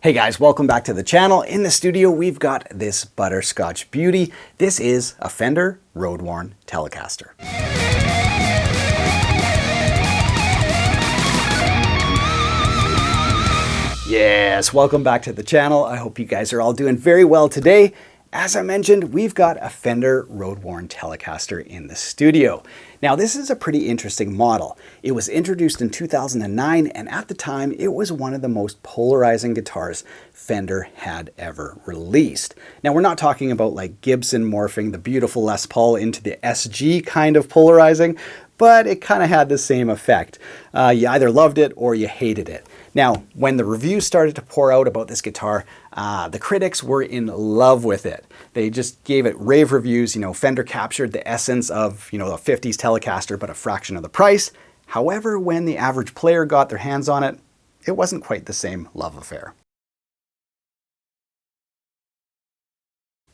Hey guys, welcome back to the channel. In the studio, we've got this butterscotch beauty. This is a Fender road-worn Telecaster. Yes, welcome back to the channel. I hope you guys are all doing very well today. As I mentioned, we've got a Fender road-worn Telecaster in the studio. Now, this is a pretty interesting model. It was introduced in 2009, and at the time, it was one of the most polarizing guitars Fender had ever released. Now, we're not talking about like Gibson morphing the beautiful Les Paul into the SG kind of polarizing, but it kind of had the same effect. You either loved it or you hated it. Now, when the reviews started to pour out about this guitar, the critics were in love with it. They just gave it rave reviews. You know, Fender captured the essence of, a 50s Telecaster, but a fraction of the price. However, when the average player got their hands on it, it wasn't quite the same love affair.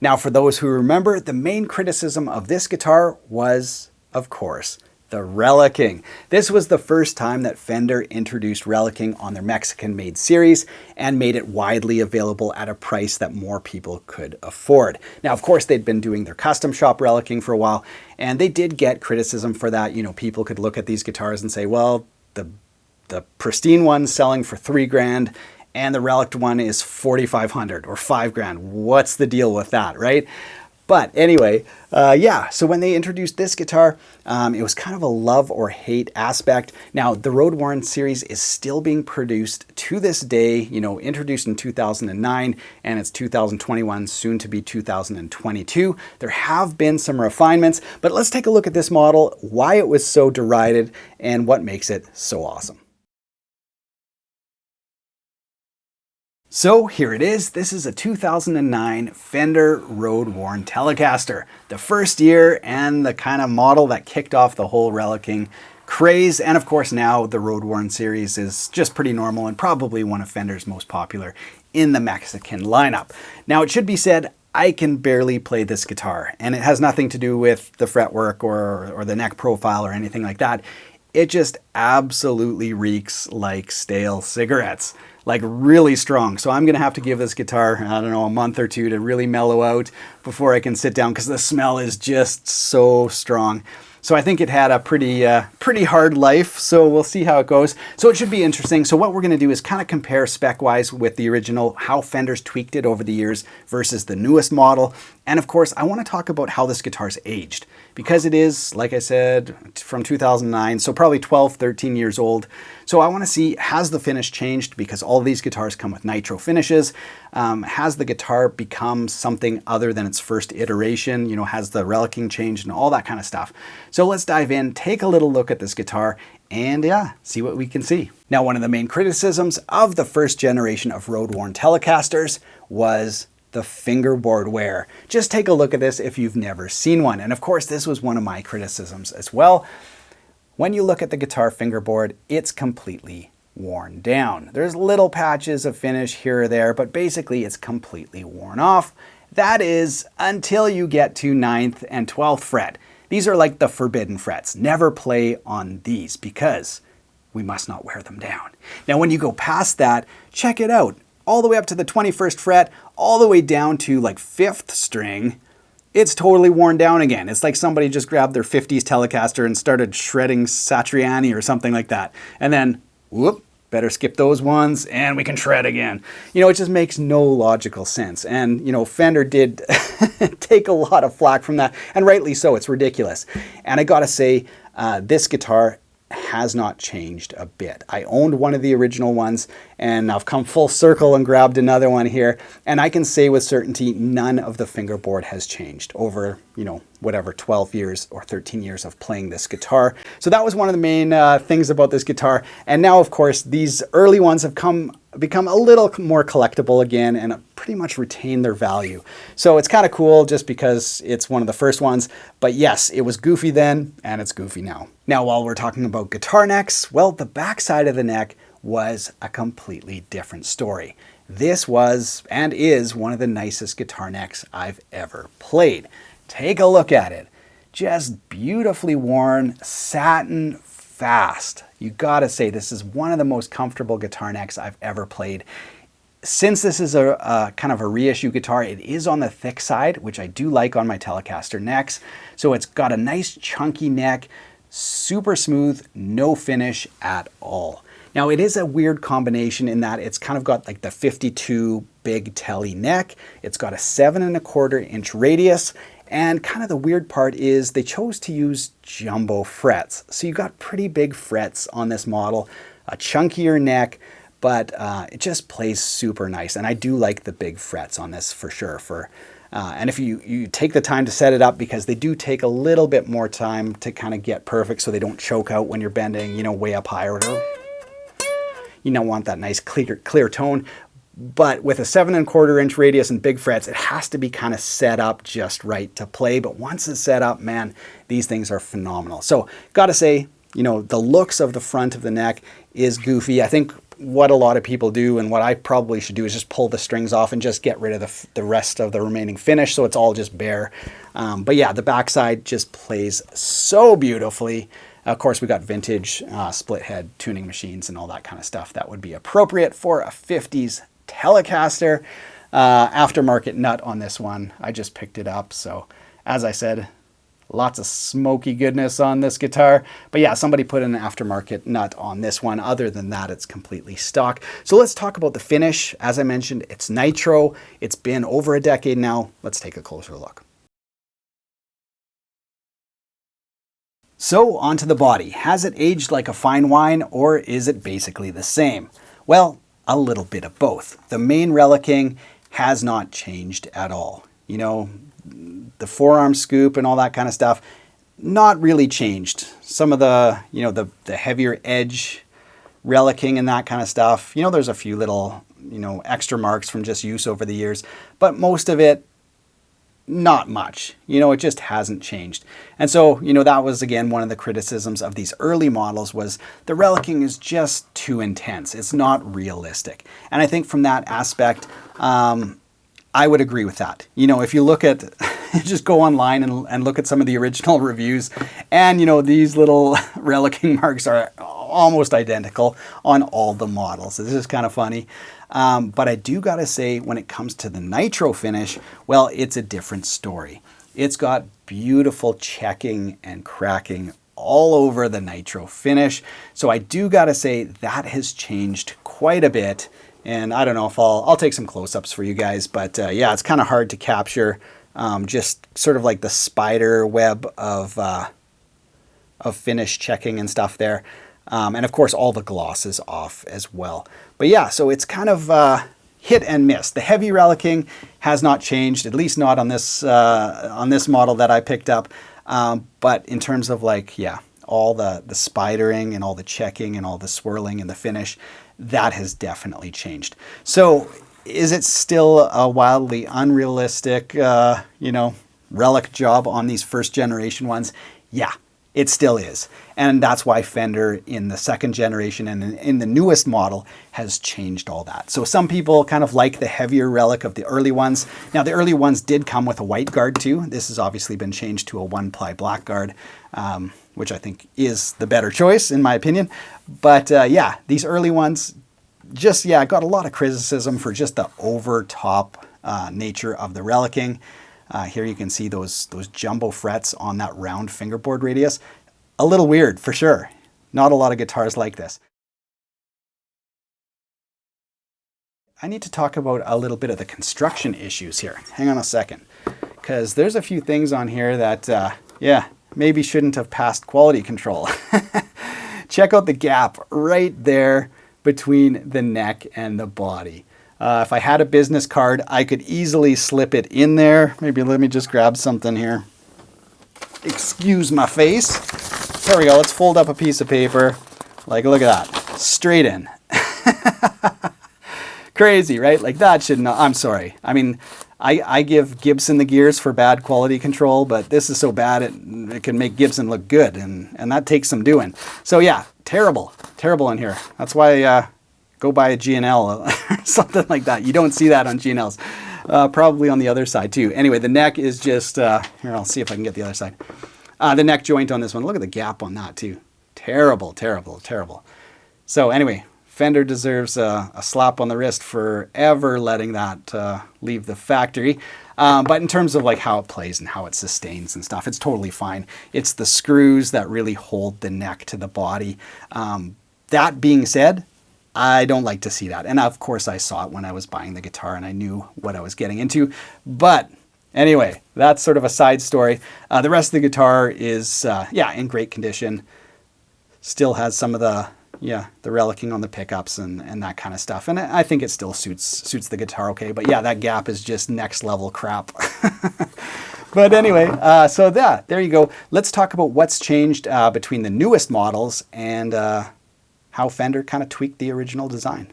Now, for those who remember, the main criticism of this guitar was, of course, the relicing. This was the first time that Fender introduced relicing on their Mexican-made series and made it widely available at a price that more people could afford. Now, of course, they'd been doing their custom shop relicing for a while, and they did get criticism for that. You know, people could look at these guitars and say, well, the pristine one's selling for $3,000 and the relic one is $4,500 or $5,000. What's the deal with that, right? But anyway, so when they introduced this guitar, it was kind of a love or hate aspect. Now, the road-worn series is still being produced to this day, introduced in 2009, and it's 2021, soon to be 2022. There have been some refinements, but let's take a look at this model, why it was so derided, and what makes it so awesome. So here it is. This is a 2009 Fender road-worn Telecaster. The first year and the kind of model that kicked off the whole relicing craze. And of course now the road-worn series is just pretty normal and probably one of Fender's most popular in the Mexican lineup. Now it should be said, I can barely play this guitar, and it has nothing to do with the fretwork or the neck profile or anything like that. It just absolutely reeks like stale cigarettes. Like really strong. So I'm gonna have to give this guitar, I don't know, a month or two to really mellow out before I can sit down, because the smell is just so strong. So I think it had a pretty hard life, so we'll see how it goes. So it should be interesting. So what we're gonna do is kind of compare spec-wise with the original, how Fender's tweaked it over the years versus the newest model. And of course, I wanna talk about how this guitar's aged, because it is, like I said, from 2009, so probably 12, 13 years old. So I wanna see, has the finish changed? Because all these guitars come with nitro finishes. Has the guitar become something other than its first iteration? Has the relicing changed and all that kind of stuff? So let's dive in, take a little look at this guitar, and see what we can see. Now, one of the main criticisms of the first generation of road-worn Telecasters was the fingerboard wear. Just take a look at this if you've never seen one. And of course, this was one of my criticisms as well. When you look at the guitar fingerboard, it's completely worn down. There's little patches of finish here or there, but basically it's completely worn off. That is until you get to 9th and 12th fret. These are like the forbidden frets. Never play on these because we must not wear them down. Now, when you go past that, check it out. All the way up to the 21st fret, all the way down to like 5th string, it's totally worn down again. It's like somebody just grabbed their 50s Telecaster and started shredding Satriani or something like that. And then, whoop, better skip those ones and we can shred again. It just makes no logical sense. And, Fender did take a lot of flack from that, and rightly so. It's ridiculous. And I gotta say, this guitar has not changed a bit. I owned one of the original ones, and I've come full circle and grabbed another one here, and I can say with certainty none of the fingerboard has changed over, whatever 12 years or 13 years of playing this guitar. So that was one of the main things about this guitar. And now, of course, these early ones have become a little more collectible again and pretty much retain their value. So it's kind of cool just because it's one of the first ones. But yes, it was goofy then and it's goofy now. Now, while we're talking about guitar necks, well, the back side of the neck was a completely different story. This was and is one of the nicest guitar necks I've ever played. Take a look at it. Just beautifully worn, satin, fast. You gotta say, this is one of the most comfortable guitar necks I've ever played. since this is a kind of a reissue guitar, it is on the thick side, which I do like on my Telecaster necks. So it's got a nice chunky neck, super smooth, no finish at all. Now it is a weird combination in that it's kind of got like the 52 big telly neck. It's got a 7¼ inch radius. And kind of the weird part is they chose to use jumbo frets. So you got pretty big frets on this model, a chunkier neck, but it just plays super nice. And I do like the big frets on this for sure. And if you take the time to set it up, because they do take a little bit more time to kind of get perfect so they don't choke out when you're bending, you know, way up high or whatever. You don't want that nice clear tone. But with a 7¼ inch radius and big frets, it has to be kind of set up just right to play. But once it's set up, man, these things are phenomenal. So gotta say, you know, the looks of the front of the neck is goofy. I think what a lot of people do, and what I probably should do, is just pull the strings off and just get rid of the rest of the remaining finish, so it's all just bare. But yeah, the backside just plays so beautifully. Of course, we got vintage split head tuning machines and all that kind of stuff that would be appropriate for a 50s Telecaster. Aftermarket nut on this one. I just picked it up. So as I said, lots of smoky goodness on this guitar. But yeah, somebody put an aftermarket nut on this one. Other than that, it's completely stock. So let's talk about the finish. As I mentioned, it's nitro. It's been over a decade now. Let's take a closer look. So onto the body. Has it aged like a fine wine, or is it basically the same? Well, a little bit of both. The main relicing has not changed at all. You know, the forearm scoop and all that kind of stuff, not really changed. Some of the, you know, the heavier edge relicing and that kind of stuff, you know, there's a few little, you know, extra marks from just use over the years, but most of it, not much. You know, it just hasn't changed. And so, you know, that was again one of the criticisms of these early models, was the relicing is just too intense. It's not realistic. And I think from that aspect, I would agree with that. You know, if you look at, just go online and look at some of the original reviews, and you know, these little relicing marks are almost identical on all the models. This is kind of funny. But I do gotta say, when it comes to the nitro finish, well, it's a different story. It's got beautiful checking and cracking all over the nitro finish. So I do gotta say that has changed quite a bit. And I don't know if I'll take some close-ups for you guys, but yeah, it's kind of hard to capture just sort of like the spider web of finish checking and stuff there. And of course, all the gloss is off as well. But yeah, so it's kind of hit and miss. The heavy relicing has not changed, at least not on this model that I picked up. But in terms of like, yeah, all the spidering and all the checking and all the swirling and the finish, that has definitely changed. So is it still a wildly unrealistic, you know, relic job on these first generation ones? Yeah, it still is. And that's why Fender in the second generation and in the newest model has changed all that. So some people kind of like the heavier relic of the early ones. Now the early ones did come with a white guard too. This has obviously been changed to a 1-ply black guard, which I think is the better choice in my opinion. But yeah, these early ones just, yeah, got a lot of criticism for just the over top nature of the relicing. Here you can see those jumbo frets on that round fingerboard radius. A little weird for sure. Not a lot of guitars like this. I need to talk about a little bit of the construction issues here. Hang on a second, because there's a few things on here that, yeah, maybe shouldn't have passed quality control. Check out the gap right there between the neck and the body. If I had a business card, I could easily slip it in there. Maybe let me just grab something here. Excuse my face. There we go. Let's fold up a piece of paper. Like, look at that. Straight in. Crazy, right? Like that should not, I'm sorry. I mean, I give Gibson the gears for bad quality control, but this is so bad it can make Gibson look good, and that takes some doing. So yeah, terrible in here. That's why go buy a G&L or something like that. You don't see that on G&Ls. Probably on the other side too. Anyway, the neck is just, here, I'll see if I can get the other side. The neck joint on this one, look at the gap on that too. Terrible. So anyway, Fender deserves a slap on the wrist for ever letting that leave the factory. But in terms of like how it plays and how it sustains and stuff, it's totally fine. It's the screws that really hold the neck to the body. That being said, I don't like to see that. And of course I saw it when I was buying the guitar and I knew what I was getting into. But anyway, that's sort of a side story. The rest of the guitar is, yeah, in great condition. Still has some of the relicing on the pickups and that kind of stuff. And I think it still suits the guitar okay. But yeah, that gap is just next level crap. But anyway, so there you go. Let's talk about what's changed between the newest models and how Fender kind of tweaked the original design.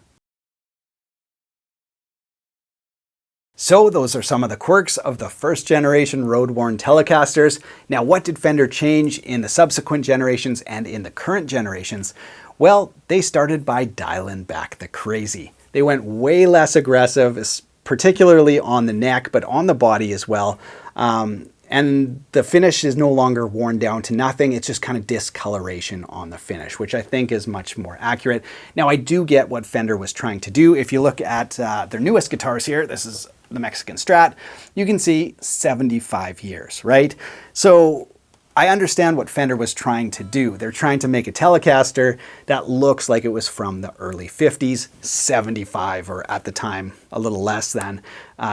So those are some of the quirks of the first generation road-worn Telecasters. Now, what did Fender change in the subsequent generations and in the current generations? Well, they started by dialing back the crazy. They went way less aggressive, particularly on the neck, but on the body as well. And the finish is no longer worn down to nothing. It's just kind of discoloration on the finish, which I think is much more accurate. Now, I do get what Fender was trying to do. If you look at their newest guitars here, this is the Mexican Strat, you can see 75 years, right? So I understand what Fender was trying to do. They're trying to make a Telecaster that looks like it was from the early 50s, 75, or at the time, a little less than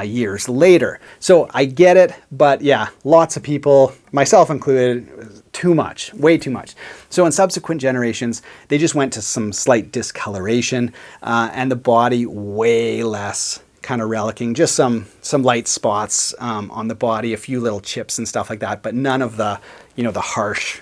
years later. So I get it, but yeah, lots of people, myself included, too much, way too much. So in subsequent generations, they just went to some slight discoloration and the body way less kind of relicing, just some light spots on the body, a few little chips and stuff like that, but none of the, the harsh,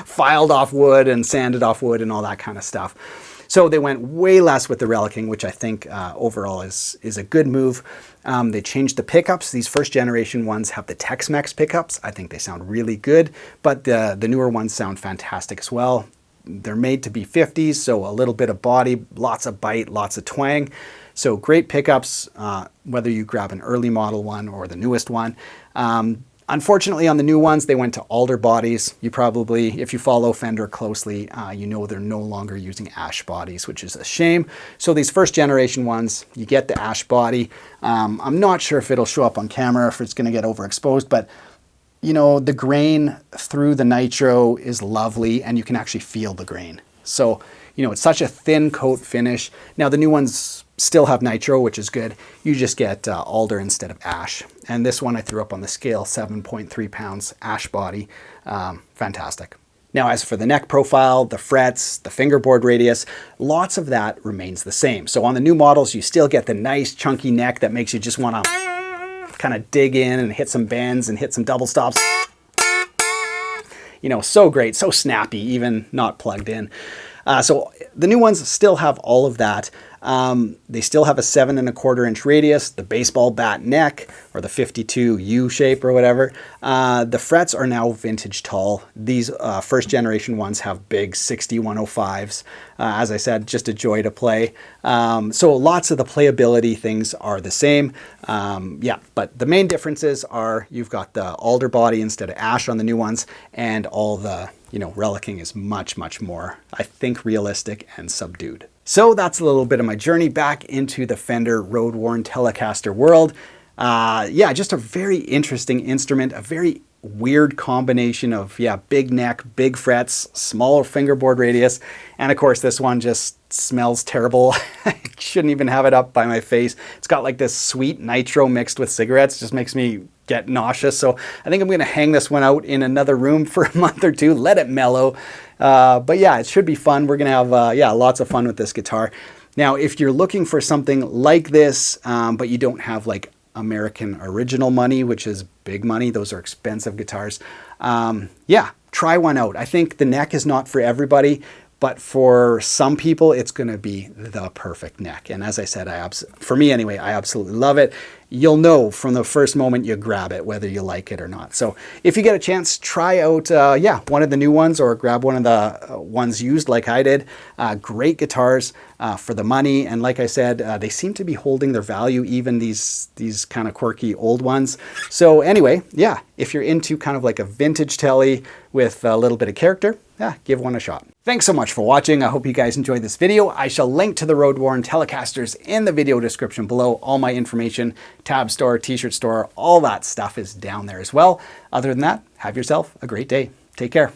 filed off wood and sanded off wood and all that kind of stuff. So they went way less with the relicing, which I think overall is a good move. They changed the pickups. These first generation ones have the Tex-Mex pickups. I think they sound really good, but the newer ones sound fantastic as well. They're made to be 50s, so a little bit of body, lots of bite, lots of twang. So great pickups, whether you grab an early model one or the newest one. Unfortunately, on the new ones, they went to alder bodies. You probably, if you follow Fender closely, you know they're no longer using ash bodies, which is a shame. So these first generation ones, you get the ash body. I'm not sure if it'll show up on camera, if it's going to get overexposed, but the grain through the nitro is lovely and you can actually feel the grain. So, it's such a thin coat finish. Now the new ones still have nitro, which is good. You just get alder instead of ash. And this one I threw up on the scale, 7.3 pounds ash body. Fantastic. Now, as for the neck profile, the frets, the fingerboard radius, lots of that remains the same. So on the new models, you still get the nice chunky neck that makes you just want to kind of dig in and hit some bends and hit some double stops. So great, so snappy, even not plugged in. So the new ones still have all of that. They still have a 7.25-inch radius, the baseball bat neck, or the 52 U shape or whatever. The frets are now vintage tall. These first generation ones have big 6105s. As I said, just a joy to play. So lots of the playability things are the same. But the main differences are you've got the alder body instead of ash on the new ones, and all the relicing is much, much more, I think, realistic and subdued. So that's a little bit of my journey back into the Fender road-worn Telecaster world. Just a very interesting instrument, a very weird combination of, big neck, big frets, smaller fingerboard radius, and of course this one just smells terrible. I shouldn't even have it up by my face. It's got like this sweet nitro mixed with cigarettes, just makes me get nauseous. So I think I'm going to hang this one out in another room for a month or two, let it mellow. But yeah, it should be fun. We're going to have lots of fun with this guitar. Now, if you're looking for something like this, but you don't have like American original money, which is big money, those are expensive guitars, try one out. I think the neck is not for everybody, but for some people, it's going to be the perfect neck. And as I said, for me anyway, I absolutely love it. you'll know from the first moment you grab it whether you like it or not. So if you get a chance, try out one of the new ones or grab one of the ones used like I did. Great guitars for the money, and like I said, they seem to be holding their value, even these kind of quirky old ones. So anyway, yeah, if you're into kind of like a vintage Tele with a little bit of character, yeah, give one a shot. Thanks so much for watching. I hope you guys enjoyed this video. I shall link to the road worn Telecasters in the video description below. All my information, tab store, t-shirt store, all that stuff is down there as well. Other than that, have yourself a great day. Take care.